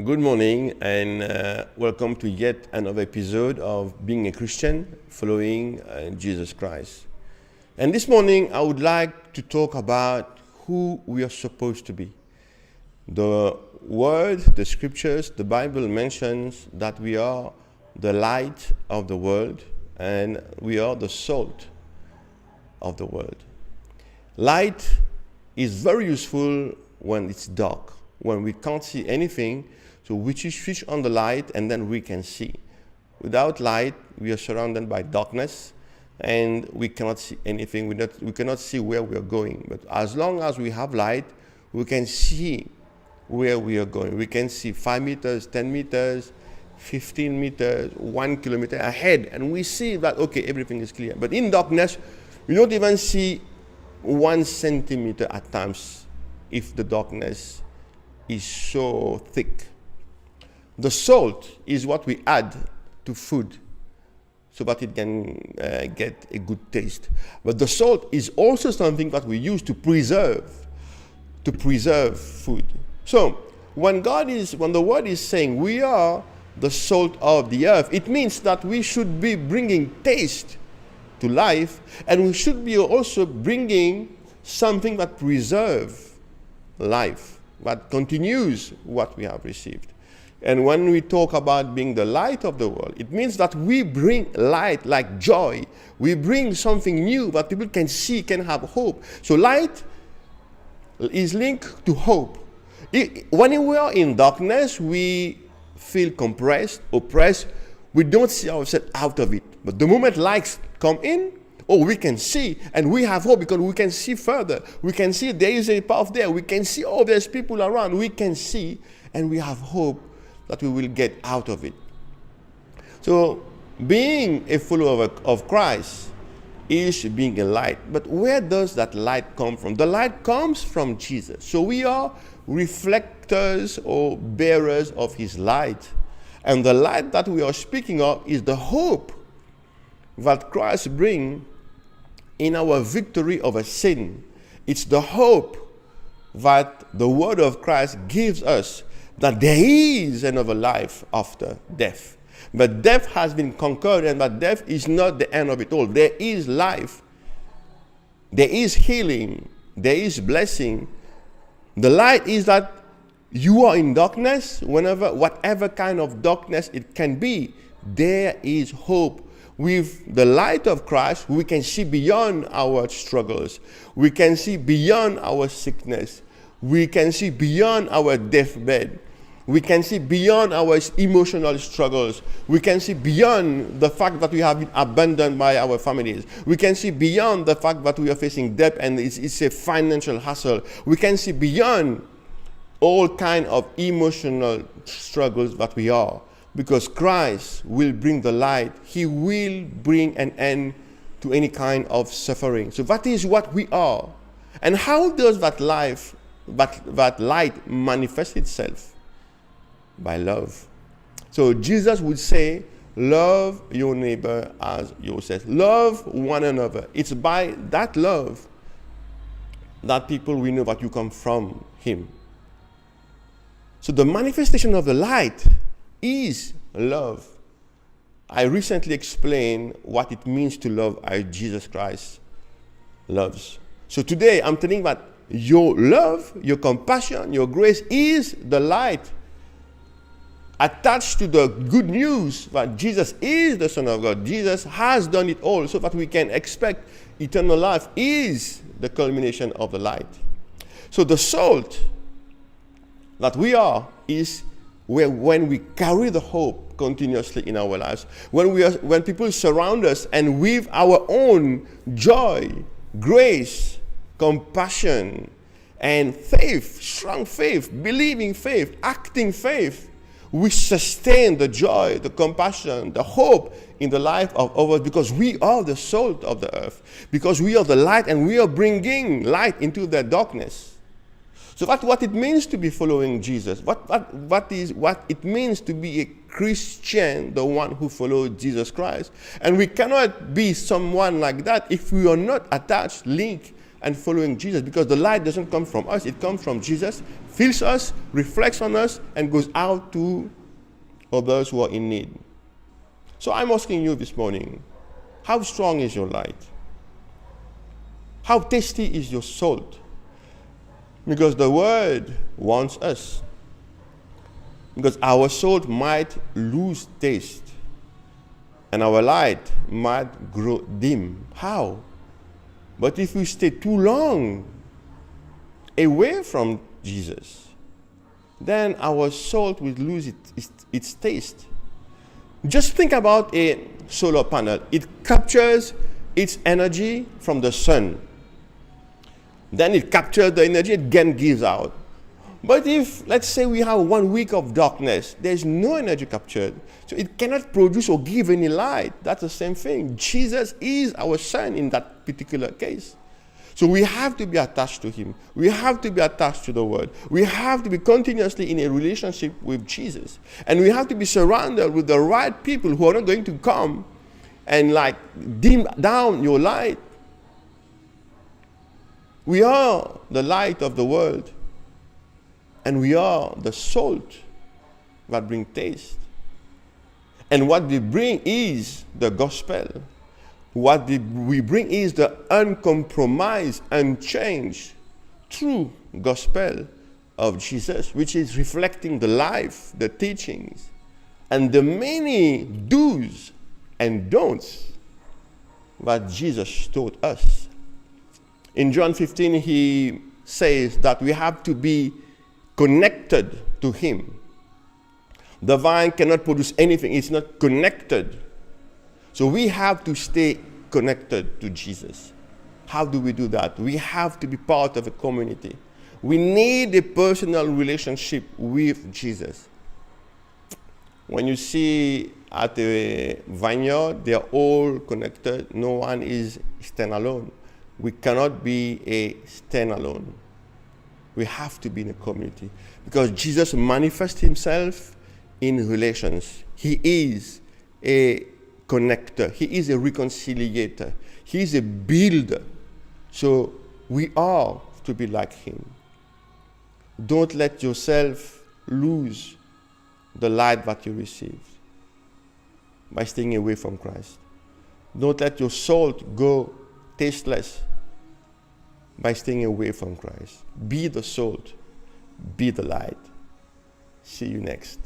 Good morning and welcome to yet another episode of Being a Christian, Following Jesus Christ. And this morning I would like to talk about who we are supposed to be. The word, the scriptures, the Bible mentions that we are the light of the world and we are the salt of the world. Light is very useful when it's dark, when we can't see anything. So we switch on the light and then we can see. Without light, we are surrounded by darkness and we cannot see anything. We cannot see where we are going. But as long as we have light, we can see where we are going. We can see 5 meters, 10 meters, 15 meters, 1 kilometer ahead. And we see that, okay, everything is clear. But in darkness, we don't even see 1 centimeter at times if the darkness is so thick. The salt is what we add to food so that it can get a good taste. But the salt is also something that we use to preserve food. So when the word is saying we are the salt of the earth, it means that we should be bringing taste to life, and we should be also bringing something that preserves life, that continues what we have received. And when we talk about being the light of the world, it means that we bring light like joy. We bring something new that people can see, can have hope. So light is linked to hope. When we are in darkness, we feel compressed, oppressed. We don't see ourselves out of it. But the moment lights come in, we can see, and we have hope because we can see further. We can see there is a path there. We can see, there's people around. We can see, and we have hope that we will get out of it. So being a follower of Christ is being a light. But where does that light come from? The light comes from Jesus. So we are reflectors or bearers of his light. And the light that we are speaking of is the hope that Christ brings in our victory over sin. It's the hope that the word of Christ gives us, that there is another life after death. But death has been conquered, and that death is not the end of it all. There is life. There is healing. There is blessing. The light is that you are in darkness, whatever kind of darkness it can be, there is hope. With the light of Christ, we can see beyond our struggles. We can see beyond our sickness. We can see beyond our deathbed. We can see beyond our emotional struggles. We can see beyond the fact that we have been abandoned by our families. We can see beyond the fact that we are facing debt and it's a financial hassle. We can see beyond all kinds of emotional struggles that we are. Because Christ will bring the light. He will bring an end to any kind of suffering. So that is what we are. And how does that light manifest itself? By love. So Jesus would say, love your neighbor as yourself. Love one another. It's by that love that people will know that you come from him. So the manifestation of the light is love. I recently explained what it means to love as Jesus Christ loves. So today I'm telling that your love, your compassion, your grace is the light attached to the good news that Jesus is the Son of God. Jesus has done it all so that we can expect eternal life is the culmination of the light. So the salt that we are is when we carry the hope continuously in our lives, when people surround us and with our own joy, grace, compassion, and faith, strong faith, believing faith, acting faith, we sustain the joy, the compassion, the hope in the life of others because we are the salt of the earth, because we are the light and we are bringing light into their darkness. So that's what it means to be following Jesus. What it means to be a Christian, the one who follows Jesus Christ. And we cannot be someone like that if we are not attached, linked, and following Jesus, because the light doesn't come from us, it comes from Jesus, fills us, reflects on us, and goes out to others who are in need. So I'm asking you this morning, how strong is your light? How tasty is your salt? Because the word wants us. Because our salt might lose taste, and our light might grow dim. How? But if we stay too long away from Jesus, then our salt will lose its taste. Just think about a solar panel. It captures its energy from the sun. Then it captures the energy, it again gives out. But if, let's say, we have 1 week of darkness, there's no energy captured. So it cannot produce or give any light. That's the same thing. Jesus is our sun in that particular case. So we have to be attached to him. We have to be attached to the word. We have to be continuously in a relationship with Jesus. And we have to be surrounded with the right people who are not going to come and like dim down your light. We are the light of the world. And we are the salt that brings taste. And what we bring is the gospel. What we bring is the uncompromised, unchanged, true gospel of Jesus, which is reflecting the life, the teachings, and the many do's and don'ts that Jesus taught us. In John 15, he says that we have to be connected to him. The vine cannot produce anything, it's not connected. So we have to stay connected to Jesus. How do we do that? We have to be part of a community. We need a personal relationship with Jesus. When you see at a vineyard, they are all connected. No one is standalone. We cannot be a standalone. We have to be in a community because Jesus manifests himself in relations. He is a connector. He is a reconciliator. He is a builder. So we are to be like him. Don't let yourself lose the light that you received by staying away from Christ. Don't let your salt go tasteless by staying away from Christ. Be the salt. Be the light. See you next.